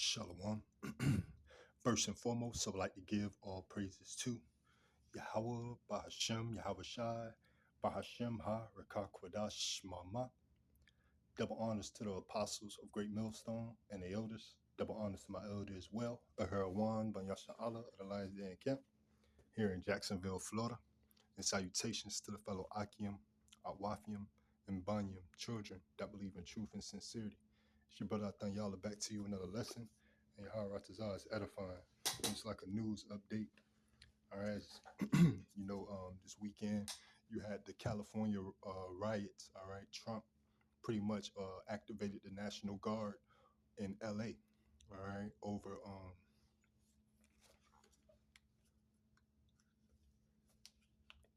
Shalom. First and foremost, I would like to give all praises to Yahweh, Bahashem, Yahweh Shai, Bahashem Ha, Rekah Kwadash, Mama. Double honors to the apostles of Great Millstone and the elders. Double honors to my elder as well, Aharawan, Banyasha Allah of the Lions Den Camp, here in Jacksonville, Florida. And salutations to the fellow Akim, Awafium, and Banyam children that believe in truth and sincerity. It's your brother Athanyala back to you another lesson. And your Haratazah is edifying. It's like a news update. All right. This weekend you had the California riots. All right. Trump pretty much activated the National Guard in LA. All right. Over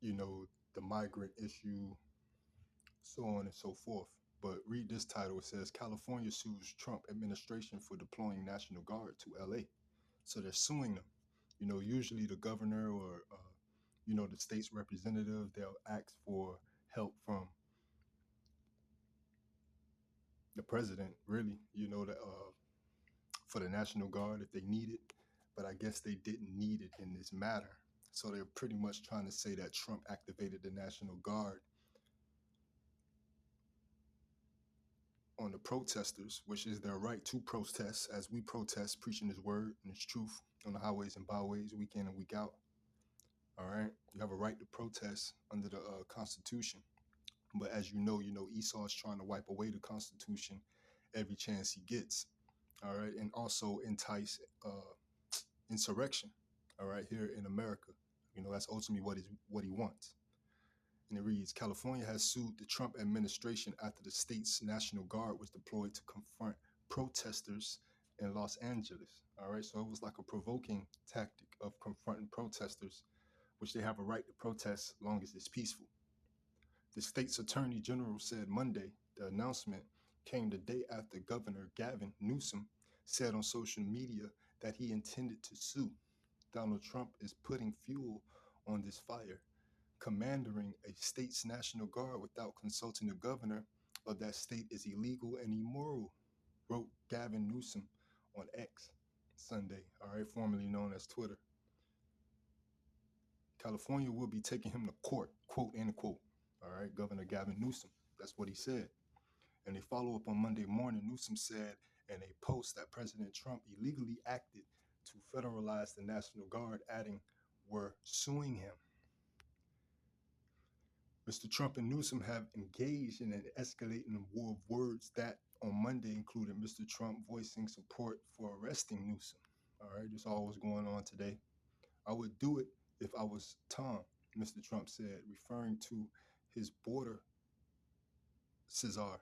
the migrant issue, so on and so forth. But read this title. It says California sues Trump administration for deploying National Guard to LA. So they're suing them. Usually the governor or the state's representative, they'll ask for help from the president, really, for the National Guard if they need it. But I guess they didn't need it in this matter. So they're pretty much trying to say that Trump activated the National Guard on the protesters, which is their right to protest, as we protest, preaching his word and his truth on the highways and byways, week in and week out. All right, you have a right to protest under the Constitution, but as Esau is trying to wipe away the Constitution every chance he gets. All right, and also entice insurrection. All right, here in America, that's ultimately what he wants. And it reads, California has sued the Trump administration after the state's National Guard was deployed to confront protesters in Los Angeles. All right, so it was like a provoking tactic of confronting protesters, which they have a right to protest as long as it's peaceful. The state's attorney general said Monday the announcement came the day after Governor Gavin Newsom said on social media that he intended to sue. Donald Trump is putting fuel on this fire. Commanding a state's National Guard without consulting the governor of that state is illegal and immoral, wrote Gavin Newsom on X Sunday, all right, formerly known as Twitter. California will be taking him to court, quote, end quote. All right, Governor Gavin Newsom. That's what he said. And they follow up on Monday morning. Newsom said in a post that President Trump illegally acted to federalize the National Guard, adding, "We're suing him." Mr. Trump and Newsom have engaged in an escalating war of words that on Monday included Mr. Trump voicing support for arresting Newsom. All right, this all was going on today. I would do it if I was Tom, Mr. Trump said, referring to his border Cesar.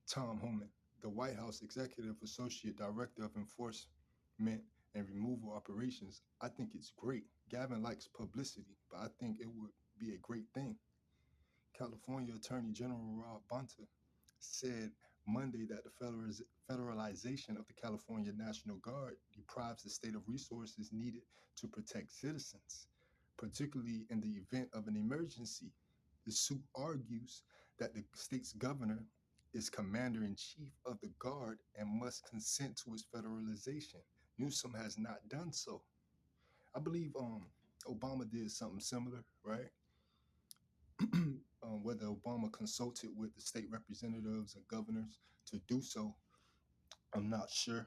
Tom Homan, the White House Executive Associate Director of Enforcement and Removal Operations. I think it's great. Gavin likes publicity, but I think it would be a great thing. California Attorney General Rob Bonta said Monday that the federalization of the California National Guard deprives the state of resources needed to protect citizens, particularly in the event of an emergency. The suit argues that the state's governor is commander-in-chief of the Guard and must consent to its federalization. Newsom has not done so. I believe Obama did something similar, right? Whether Obama consulted with the state representatives and governors to do so, I'm not sure.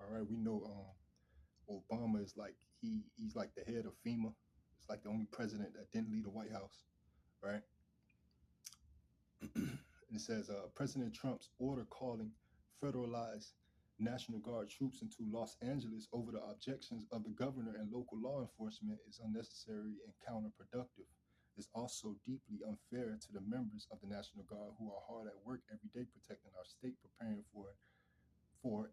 All right, we know Obama is like he's like the head of FEMA. It's like the only president that didn't leave the White House, right? It says President Trump's order calling federalized National Guard troops into Los Angeles over the objections of the governor and local law enforcement is unnecessary and counterproductive. It's also deeply unfair to the members of the National Guard who are hard at work every day protecting our state, preparing for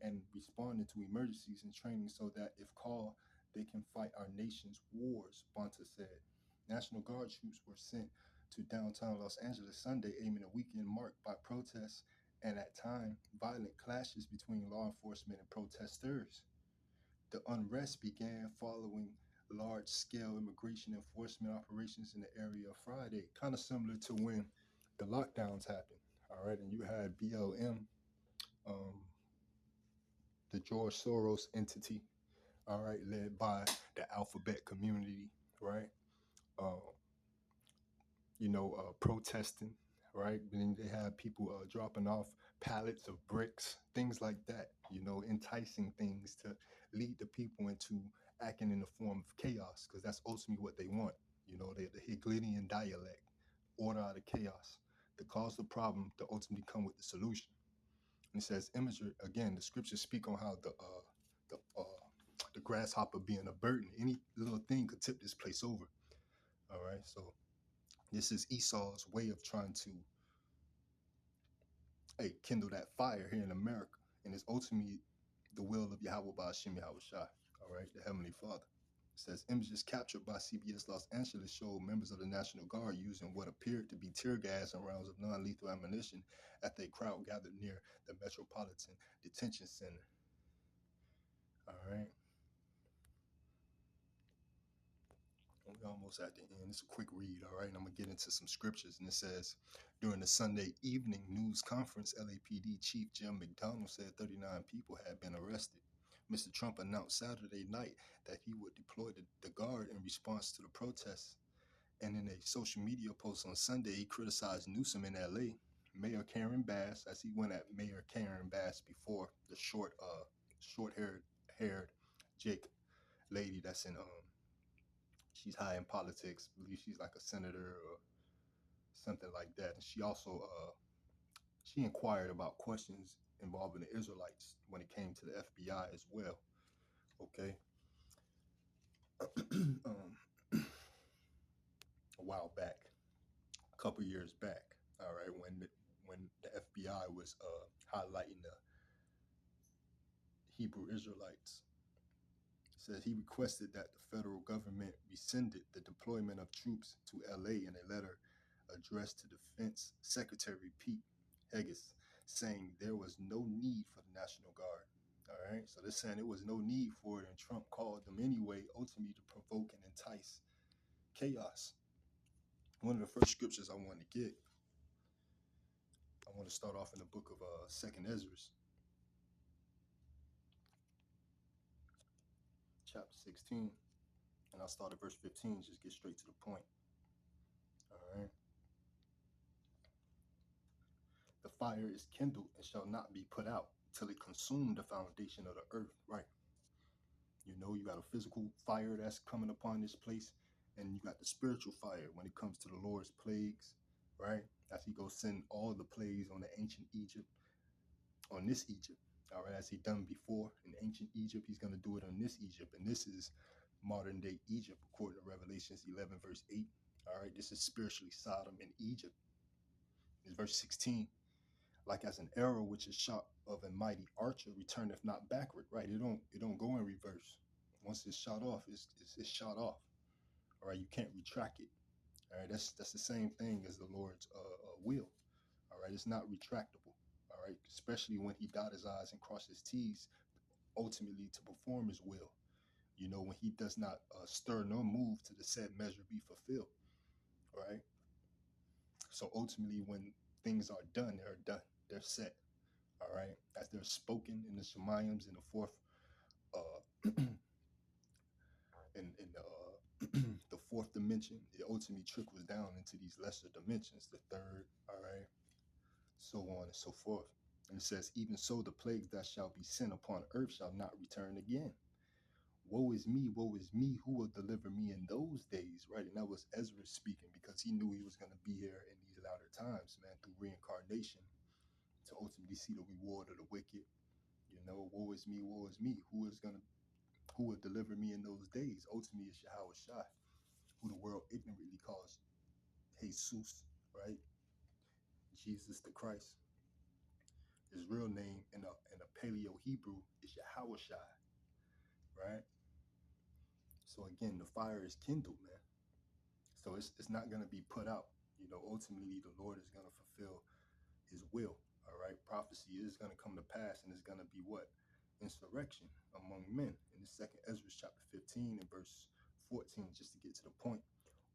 and responding to emergencies and training so that if called, they can fight our nation's wars, Bonta said. National Guard troops were sent to downtown Los Angeles Sunday, aiming a weekend marked by protests and at times violent clashes between law enforcement and protesters. The unrest began following large-scale immigration enforcement operations in the area Friday, kind of similar to when the lockdowns happened. All right, and you had BLM um, the George Soros entity, all right, led by the Alphabet community, right? Uh, protesting, right? And then they have people dropping off pallets of bricks, things like that, enticing things to lead the people into acting in the form of chaos, because that's ultimately what they want. The Hegelian dialect, order out of chaos, to cause the problem, to ultimately come with the solution. And it says, imagery, again, the scriptures speak on how the grasshopper being a burden, any little thing could tip this place over. All right, so this is Esau's way of trying to, hey, kindle that fire here in America. And it's ultimately the will of Yahweh Ba'ashim Yahweh Shai, all right, the Heavenly Father. It says images captured by CBS Los Angeles showed members of the National Guard using what appeared to be tear gas and rounds of non-lethal ammunition at a crowd gathered near the Metropolitan Detention Center. All right. We're almost at the end. It's a quick read, all right? And I'm going to get into some scriptures. And it says, during the Sunday evening news conference, LAPD Chief Jim McDonald said 39 people had been arrested. Mr. Trump announced Saturday night that he would deploy the guard in response to the protests. And in a social media post on Sunday, he criticized Newsom in LA, Mayor Karen Bass, as he went at Mayor Karen Bass before, the short-haired Jake lady that's in she's high in politics. I believe she's like a senator or something like that. And she also she inquired about questions involving the Israelites when it came to the FBI as well. Okay. A while back, a couple years back. All right, when the FBI was highlighting the Hebrew Israelites, said he requested that the federal government rescinded the deployment of troops to LA in a letter addressed to Defense Secretary Pete Heges, saying there was no need for the National Guard. All right, so they're saying there was no need for it, and Trump called them anyway, ultimately to provoke and entice chaos. One of the first scriptures I want to get, I want to start off in the book of Second Ezra, chapter 16, and I'll start at verse 15. Just get straight to the point. All right. The fire is kindled and shall not be put out till it consume the foundation of the earth. Right. You got a physical fire that's coming upon this place, and you got the spiritual fire when it comes to the Lord's plagues, right? As he goes send all the plagues on the ancient Egypt, on this Egypt, all right, as he done before in ancient Egypt, he's going to do it on this Egypt. And this is modern day Egypt, according to Revelations 11, verse 8. All right, this is spiritually Sodom and Egypt. It's verse 16. Like as an arrow which is shot of a mighty archer returneth not backward, right? It don't go in reverse. Once it's shot off, it's shot off. All right, you can't retract it. All right, that's the same thing as the Lord's will. All right, it's not retractable. All right, especially when he dot his I's and cross his T's, ultimately to perform his will. When he does not stir nor move to the said measure be fulfilled. All right. So ultimately, when things are done, they're done. They're set. All right, as they're spoken in the Shemayim's in the fourth, in the fourth dimension, it ultimately trickles down into these lesser dimensions, the third, all right, so on and so forth. And it says, even so, the plagues that shall be sent upon earth shall not return again. Woe is me, who will deliver me in those days, right? And that was Ezra speaking, because he knew he was going to be here in these latter times, man, through reincarnation, to ultimately see the reward of the wicked. Woe is me, who will deliver me in those days? Ultimately, it's Yahweh Shai, who the world ignorantly calls Jesus, right? Jesus the Christ. His real name in a Paleo Hebrew is Yahweh Shai, right? So again, the fire is kindled, man. So it's not going to be put out. Ultimately, the Lord is going to fulfill his will, all right? Prophecy is going to come to pass, and it's going to be what? Insurrection among men. In the second Ezra chapter 15 and verse 14, just to get to the point.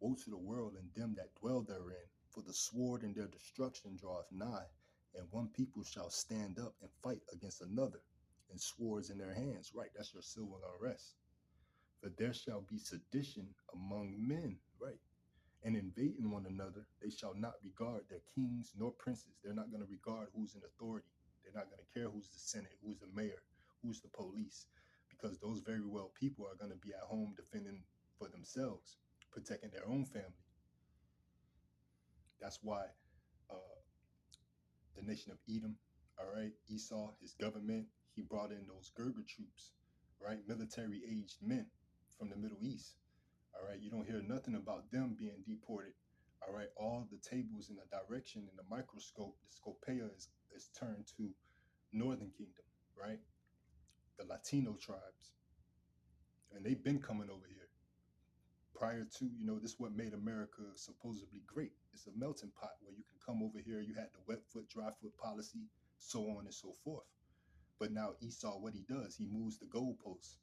Woe to the world and them that dwell therein, for the sword and their destruction draweth nigh, And one people shall stand up and fight against another, and swords in their hands. Right, that's your civil unrest. For there shall be sedition among men, right? And invading one another, they shall not regard their kings nor princes. They're not going to regard who's in authority. They're not going to care who's the Senate, who's the mayor, who's the police, because those very well people are going to be at home defending for themselves, protecting their own family. That's why uh, the nation of Edom, all right, Esau, his government, he brought in those Gerger troops, right, military aged men from the Middle East. All right, you don't hear nothing about them being deported. All right, all the tables in the direction in the microscope, the scopea is turned to Northern Kingdom, right? The Latino tribes, and they've been coming over here prior to, this is what made America supposedly great. It's a melting pot where you can come over here. You had the wet foot, dry foot policy, so on and so forth. But now Esau, what he does, he moves the goalposts,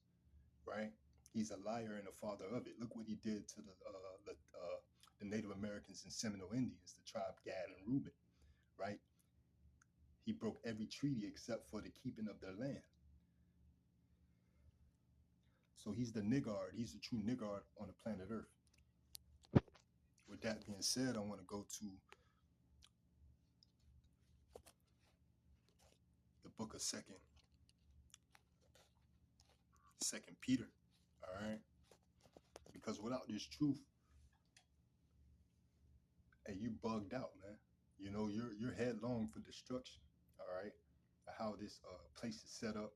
right? He's a liar and a father of it. Look what he did to the Native Americans and Seminole Indians, the tribe Gad and Reuben, right? He broke every treaty except for the keeping of their land. So he's the niggard. He's the true niggard on the planet Earth. With that being said, I want to go to the book of Second Peter. All right, because without this truth, hey, you bugged out, man. You're headlong for destruction. All right, how this place is set up,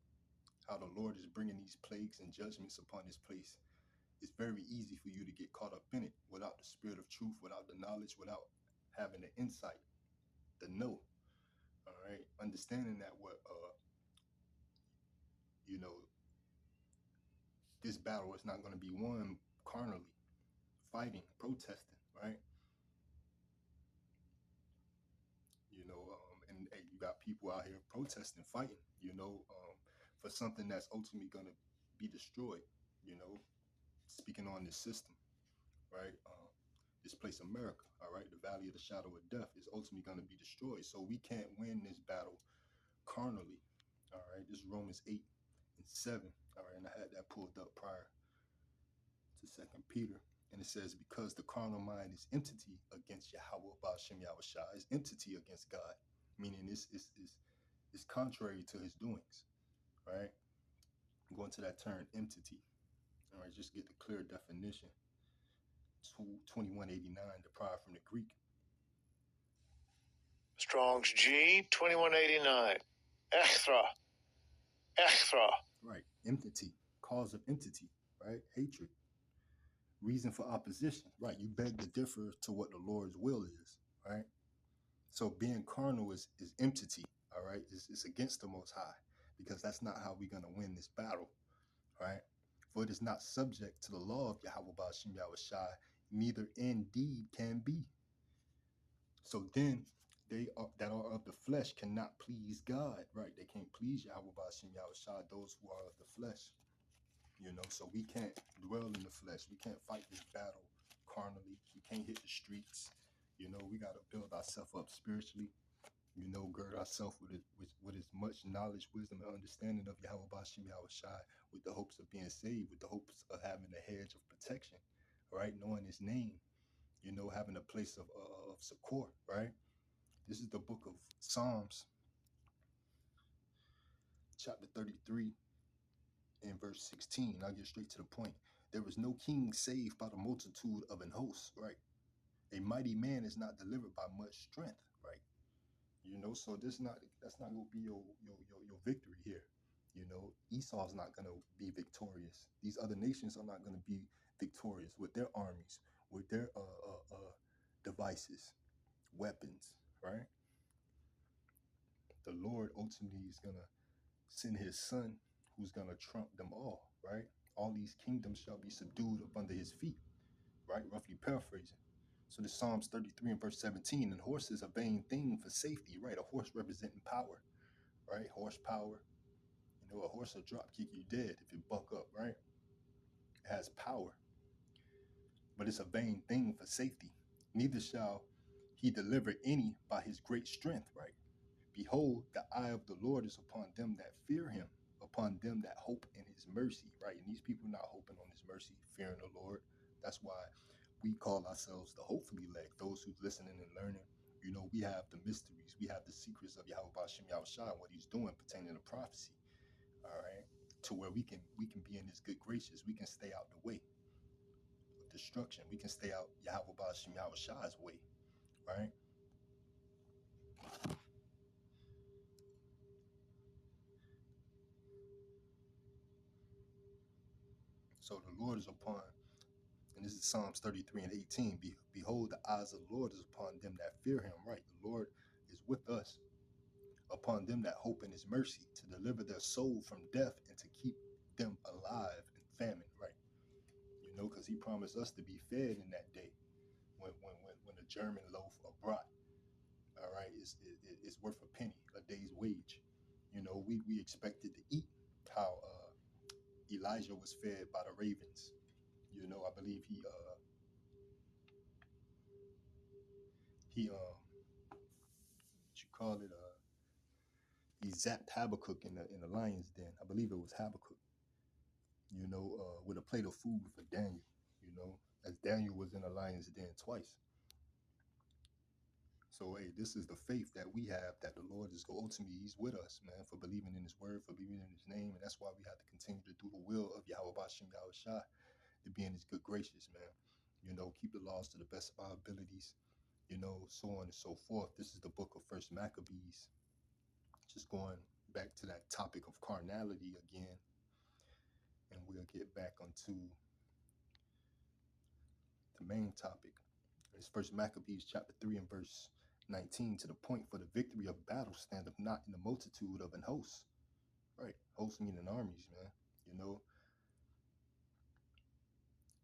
how the Lord is bringing these plagues and judgments upon this place. It's very easy for you to get caught up in it without the spirit of truth, without the knowledge, without having the insight, the know. All right, understanding that what you know, this battle is not going to be won carnally, fighting, protesting, right? And hey, you got people out here protesting, fighting, for something that's ultimately going to be destroyed. You know, speaking on this system, right? This place, America, all right, the valley of the shadow of death is ultimately going to be destroyed. So we can't win this battle carnally, all right? This is Romans 8 and 7, all right, and I had that pulled up prior to Second Peter, and it says, because the carnal mind is entity against Yahweh Ba'ashem Yahushua, is entity against God, meaning it's contrary to his doings, right? Going to that term entity, all right, just get the clear definition. 2189, deprived from the Greek. Strong's G 2189. Echthra. Echthra. Right. Entity. Cause of entity. Right. Hatred. Reason for opposition. Right. You beg to differ to what the Lord's will is. Right. So being carnal is entity. All right. It's against the Most High, because that's not how we're going to win this battle. Right. For it is not subject to the law of Yahweh Ba'ashem Yahushai, neither indeed can be. So then they that are of the flesh cannot please God, right? They can't please Yahweh Ba'ashem Yahushua, those who are of the flesh. So we can't dwell in the flesh. We can't fight this battle carnally. We can't hit the streets. We got to build ourselves up spiritually. Gird ourselves with as much knowledge, wisdom, and understanding of Yahweh Ba'ashem Yahushua, with the hopes of being saved, with the hopes of having a hedge of protection, right? Knowing his name, having a place of support, right? This is the book of Psalms, chapter 33 and verse 16. I'll get straight to the point. There is no king saved by the multitude of an host, right? A mighty man is not delivered by much strength, right? So that's not gonna be your victory here. Esau's not gonna be victorious. These other nations are not gonna be victorious with their armies, with their devices, weapons, right? The Lord ultimately is gonna send his son, who's gonna trump them all, right? All these kingdoms shall be subdued up under his feet, right? Roughly paraphrasing. So this Psalms 33 and verse 17, and horse is a vain thing for safety, right? A horse representing power, right? Horsepower. A horse will drop kick you dead if you buck up, right? It has power, but it's a vain thing for safety. Neither shall he deliver any by his great strength, right? Behold, the eye of the Lord is upon them that fear him, upon them that hope in his mercy, right? And these people not hoping on his mercy, fearing the Lord. That's why we call ourselves the hopefully elect, those who's listening and learning. You know, we have the mysteries, we have the secrets of Yahweh Bashem Yahushua and what he's doing pertaining to prophecy. All right. To where we can be in his good graces. We can stay out the way of destruction. We can stay out Yahweh Bashem Yahushua's way. Right. So the Lord is upon, and this is Psalms 33 and 18. Behold, the eyes of the Lord is upon them that fear him. Right. The Lord is with us, upon them that hope in his mercy, to deliver their soul from death and to keep them alive in famine. Right. You know, because he promised us to be fed in that day when a German loaf of brat, all right, is worth a penny, a day's wage. You know, we expected to eat how Elijah was fed by the ravens. You know, I believe he what you call it, he zapped Habakkuk in the lion's den. I believe it was Habakkuk. You know, with a plate of food for Daniel. You know, as Daniel was in the lion's den twice. So, hey, this is the faith that we have, that the Lord is ultimately, he's with us, man, for believing in his word, for believing in his name. And that's why we have to continue to do the will of Yahweh Bashem Yahushua, to be in his good gracious, man. You know, keep the laws to the best of our abilities, you know, so on and so forth. This is the book of First Maccabees. Just going back to that topic of carnality again, and we'll get back onto the main topic. It's First Maccabees chapter 3 and verse 19. To the point, for the victory of battle standeth not in the multitude of an host. Right. Hosts meaning armies, man. You know,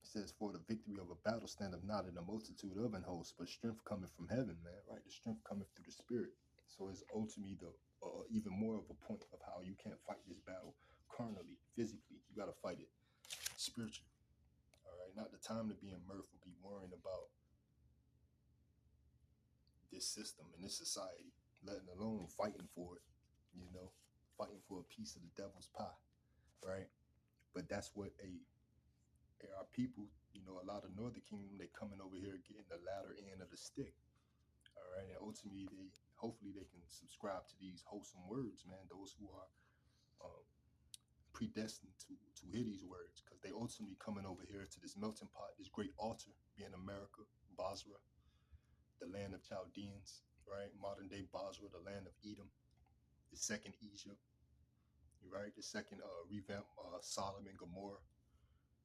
it says, for the victory of a battle standeth not in the multitude of an host, but strength coming from heaven, man. Right. The strength coming through the spirit. So it's ultimately the even more of a point of how you can't fight this battle carnally, physically. You got to fight it spiritually. All right. Not the time to be in mirth or be worrying about this system and this society, letting alone fighting for it, you know, fighting for a piece of the devil's pie, right? But that's what our people, you know, a lot of Northern Kingdom, they coming over here getting the latter end of the stick, all right? And ultimately, hopefully they can subscribe to these wholesome words, man, those who are predestined to hear these words, because they ultimately coming over here to this melting pot, this great altar, being America, Basra, the land of Chaldeans, right? Modern day Basra, the land of Edom, the second Egypt, right? The second revamp, Sodom and Gomorrah.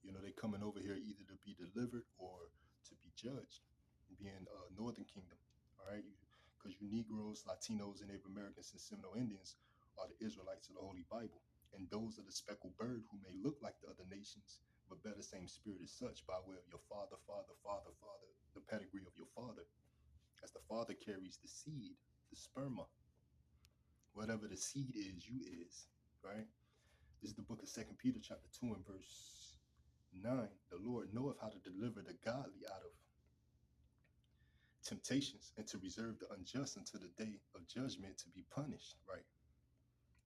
You know, they coming over here either to be delivered or to be judged, being Northern Kingdom, all right? Because you Negroes, Latinos, and Native Americans and Seminole Indians are the Israelites of the Holy Bible. And those are the speckled bird who may look like the other nations, but bear the same spirit as such by way of your father, the pedigree of your father. As the father carries the seed, the sperma, whatever the seed is, you is, right? This is the book of Second Peter chapter 2 and verse 9. The Lord knoweth how to deliver the godly out of temptations and to reserve the unjust until the day of judgment to be punished, right?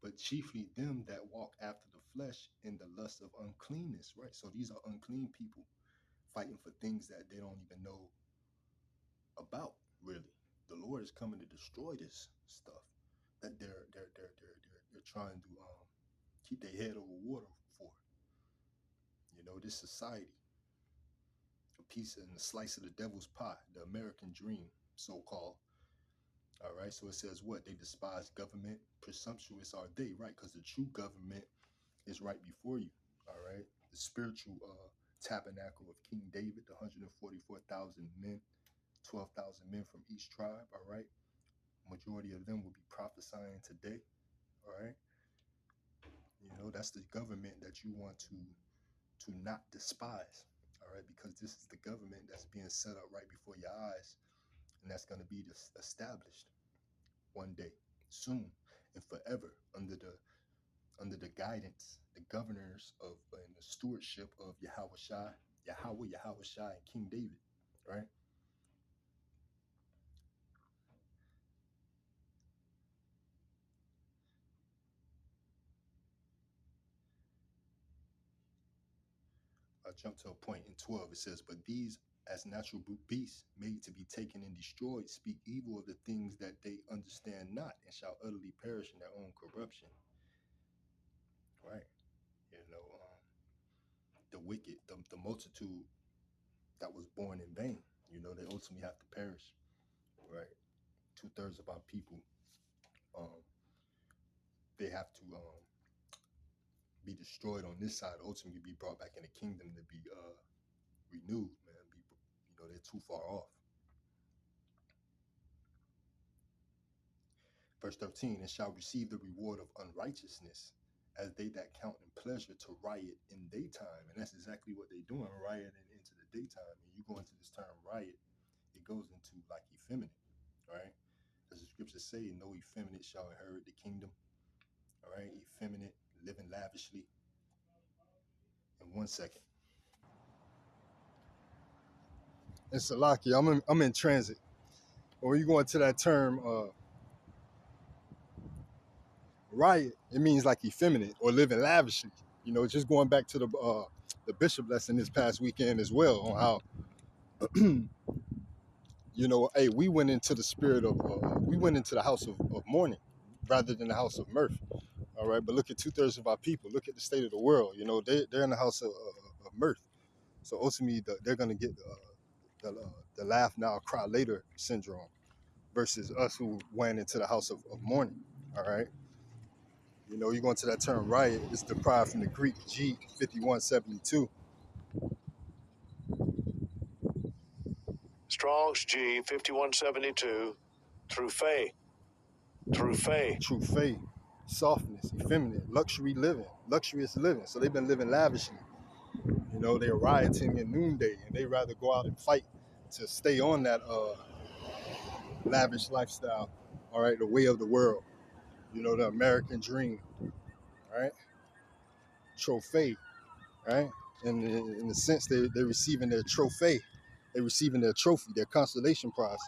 But chiefly them that walk after the flesh in the lust of uncleanness, right? So these are unclean people fighting for things that they don't even know about, really. The Lord is coming to destroy this stuff that they're trying to keep their head over water for. You know, this society, a piece and a slice of the devil's pie, the American dream, so called. All right. So it says what? They despise government. Presumptuous are they, right? Because the true government is right before you. All right. The spiritual tabernacle of King David, the 144,000 men, 12,000 men from each tribe. All right. Majority of them will be prophesying today. All right. You know, that's the government that you want to not despise. All right. Because this is the government that's being set up right before your eyes. And that's going to be established one day, soon, and forever under the guidance, the governors of and the stewardship of Yahweh Shai, and King David, right? jump to a point in 12. It says, "But these, as natural beasts, made to be taken and destroyed, speak evil of the things that they understand not, and shall utterly perish in their own corruption." Right? You know, the wicked, the multitude that was born in vain. You know, they ultimately have to perish. Right? 2/3 of our people, um, they have to be destroyed on this side, ultimately be brought back in the kingdom to be renewed. Man, they're too far off. Verse 13, "And shall receive the reward of unrighteousness, as they that count in pleasure to riot in daytime." And that's exactly what they're doing, rioting into the daytime. And you go into this term riot, it goes into like effeminate, right? As the scriptures say, "No effeminate shall inherit the kingdom." All right, effeminate, living lavishly. In 1 second. And Salaki, I'm in transit. When you go into that term riot, it means like effeminate or living lavishly. You know, just going back to the bishop lesson this past weekend as well on how you know, hey, we went into the spirit of we went into the house of mourning rather than the house of mirth. All right, but look at 2/3 of our people. Look at the state of the world. You know, they're in the house of mirth. So ultimately, they're gonna get the laugh now, cry later syndrome versus us who went into the house of mourning. All right. You know, you go into that term riot, it's derived from the Greek G 5172. Strong's G 5172. Through faith. Through faith. True faith, softness, effeminate, luxury living, luxurious living. So they've been living lavishly. You know, they're rioting in noonday and they rather go out and fight to stay on that lavish lifestyle. All right, the way of the world. You know, the American dream. All right, trophy. Right, in the sense they're receiving their trophy, they're receiving their trophy, their consolation prize.